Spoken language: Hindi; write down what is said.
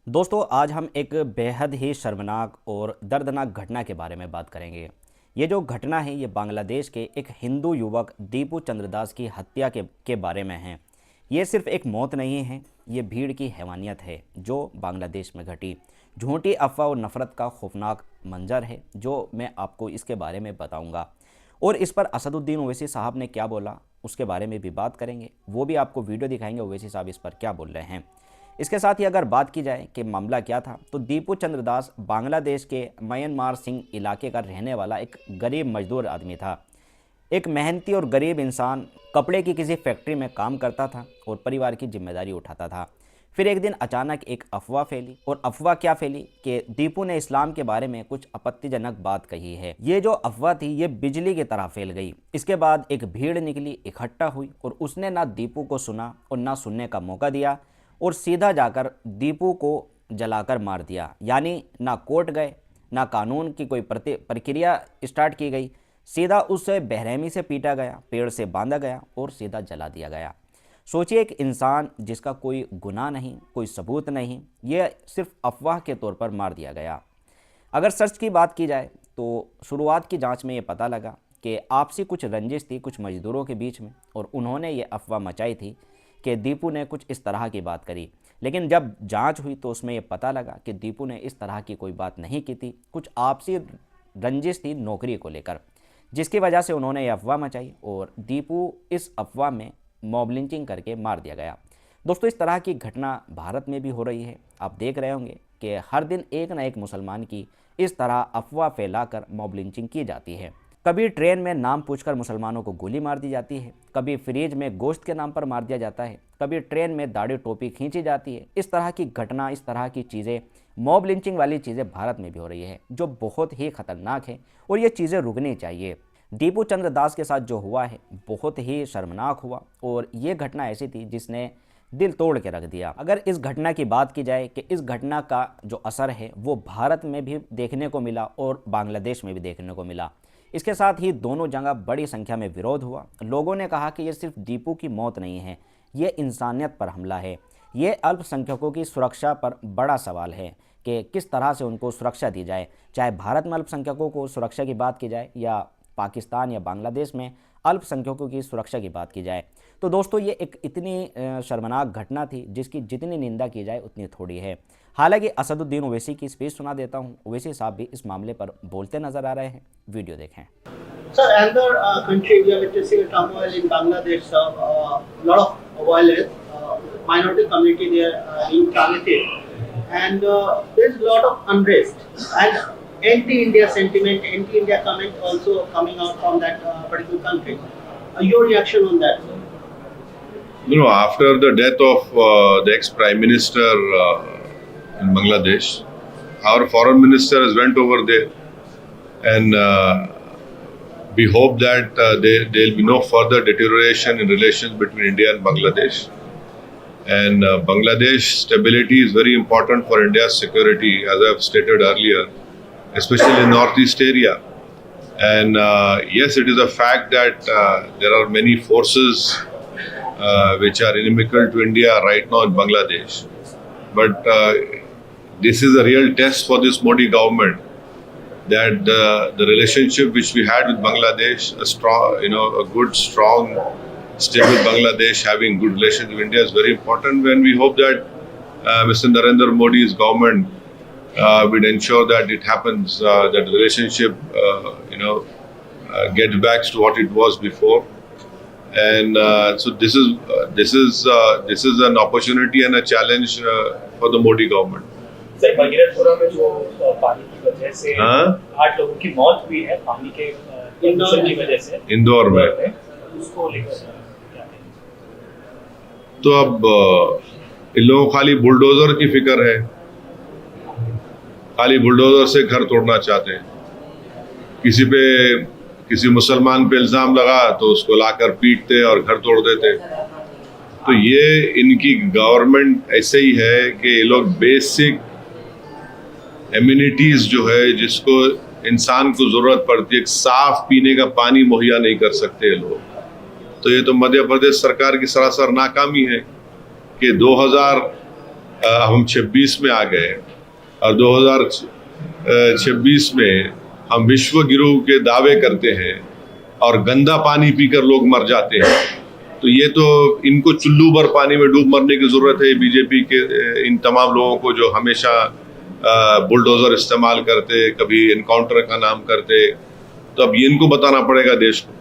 दोस्तों, आज हम एक बेहद ही शर्मनाक और दर्दनाक घटना के बारे में बात करेंगे। ये जो घटना है ये बांग्लादेश के एक हिंदू युवक दीपू चंद्रदास की हत्या के बारे में है। ये सिर्फ एक मौत नहीं है, ये भीड़ की हैवानियत है जो बांग्लादेश में घटी। झूठी अफवाह और नफरत का खौफनाक मंजर है जो मैं आपको इसके बारे में बताऊंगा। और इस पर असदुद्दीन ओवैसी साहब ने क्या बोला उसके बारे में भी बात करेंगे, वो भी आपको वीडियो दिखाएंगे ओवैसी साहब इस पर क्या बोल रहे हैं। इसके साथ ही अगर बात की जाए कि मामला क्या था, तो दीपू चंद्रदास बांग्लादेश के म्यांमार सिंह इलाके का रहने वाला एक गरीब मजदूर आदमी था। एक मेहनती और गरीब इंसान कपड़े की किसी फैक्ट्री में काम करता था और परिवार की जिम्मेदारी उठाता था। फिर एक दिन अचानक एक अफवाह फैली, और अफवाह क्या फैली कि दीपू ने इस्लाम के बारे में कुछ आपत्तिजनक बात कही है। ये जो अफवाह थी ये बिजली की तरह फैल गई। इसके बाद एक भीड़ निकली, इकट्ठा हुई, और उसने ना दीपू को सुना और ना सुनने का मौका दिया, और सीधा जाकर दीपू को जलाकर मार दिया। यानी ना कोर्ट गए, ना कानून की कोई प्रक्रिया स्टार्ट की गई, सीधा उससे बेरहमी से पीटा गया, पेड़ से बांधा गया और सीधा जला दिया गया। सोचिए, एक इंसान जिसका कोई गुनाह नहीं, कोई सबूत नहीं, ये सिर्फ अफवाह के तौर पर मार दिया गया। अगर सच की बात की जाए तो शुरुआत की जांच में ये पता लगा कि आपसी कुछ रंजिश थी कुछ मजदूरों के बीच में, और उन्होंने ये अफवाह मचाई थी कि दीपू ने कुछ इस तरह की बात करी। लेकिन जब जांच हुई तो उसमें यह पता लगा कि दीपू ने इस तरह की कोई बात नहीं की थी। कुछ आपसी रंजिश थी नौकरी को लेकर, जिसकी वजह से उन्होंने ये अफवाह मचाई और दीपू इस अफवाह में मॉब लिंचिंग करके मार दिया गया। दोस्तों, इस तरह की घटना भारत में भी हो रही है। आप देख रहे होंगे कि हर दिन एक ना एक मुसलमान की इस तरह अफवाह फैलाकर मॉब लिंचिंग की जाती है। कभी ट्रेन में नाम पूछकर मुसलमानों को गोली मार दी जाती है, कभी फ्रिज में गोश्त के नाम पर मार दिया जाता है, कभी ट्रेन में दाढ़ी टोपी खींची जाती है। इस तरह की घटना, इस तरह की चीज़ें, मॉब लिंचिंग वाली चीज़ें भारत में भी हो रही है, जो बहुत ही खतरनाक है और ये चीज़ें रुकनी चाहिए। दीपू चंद्र दास के साथ जो हुआ है बहुत ही शर्मनाक हुआ, और ये घटना ऐसी थी जिसने दिल तोड़ के रख दिया। अगर इस घटना की बात की जाए कि इस घटना का जो असर है वो भारत में भी देखने को मिला और बांग्लादेश में भी देखने को मिला। इसके साथ ही दोनों जगह बड़ी संख्या में विरोध हुआ। लोगों ने कहा कि ये सिर्फ दीपू की मौत नहीं है, ये इंसानियत पर हमला है। ये अल्पसंख्यकों की सुरक्षा पर बड़ा सवाल है कि किस तरह से उनको सुरक्षा दी जाए, चाहे भारत में अल्पसंख्यकों को सुरक्षा की बात की जाए या पाकिस्तान या बांग्लादेश में अल्पसंख्यकों की सुरक्षा की बात की जाए। तो दोस्तों, ये एक इतनी शर्मनाक घटना थी जिसकी जितनी निंदा की जाए उतनी थोड़ी है। हालांकि असदुद्दीन ओवैसी की स्पीच सुना देता हूं। ओवैसी साहब भी इस मामले पर बोलते नजर आ रहे हैं, वीडियो देखें। Sir, another country we are witnessing a turmoil in Bangladesh. Lot of violence, minority community there being targeted, and there is a lot of unrest and anti-India sentiment, anti-India comment also coming out from that particular country. Your reaction on that, sir? After the death of the ex-Prime Minister in Bangladesh, our Foreign Minister has went over there, and we hope that there will be no further deterioration in relations between India and Bangladesh. And Bangladesh stability is very important for India's security, as I have stated earlier, especially in Northeast area. And yes, it is a fact that there are many forces which are inimical to India right now in Bangladesh. But this is a real test for this Modi government, that the relationship which we had with Bangladesh, a strong, a good, strong, stable Bangladesh having good relations with India is very important. When we hope that Mr. Narendra Modi's government will ensure that it happens, that the relationship, gets back to what it was before. And so this is an opportunity and a challenge for the Modi government. Sir, Bhagirathpura में जो पानी की वजह से 8 लोगों की मौत हुई है पानी के प्रदूषण की वजह से इंदौर में, उसको लेकर क्या है? तो अब इन लोगों को खाली बुलडोजर की फिक्र है, खाली बुलडोजर से घर तोड़ना चाहते हैं। किसी मुसलमान पे इल्जाम लगा तो उसको लाकर पीटते और घर तोड़ देते। तो ये इनकी गवर्नमेंट ऐसे ही है कि ये लोग बेसिक एम्यूनिटीज जो है, जिसको इंसान को जरूरत पड़ती है, साफ पीने का पानी मुहैया नहीं कर सकते ये लोग। तो ये तो मध्य प्रदेश सरकार की सरासर नाकामी है कि हम 26 में आ गए और 2026 में हम विश्व गुरु के दावे करते हैं और गंदा पानी पीकर लोग मर जाते हैं। तो ये तो इनको चुल्लू भर पानी में डूब मरने की जरूरत है बीजेपी के इन तमाम लोगों को जो हमेशा बुलडोजर इस्तेमाल करते, कभी एनकाउंटर का नाम करते। तो अब ये इनको बताना पड़ेगा देश को।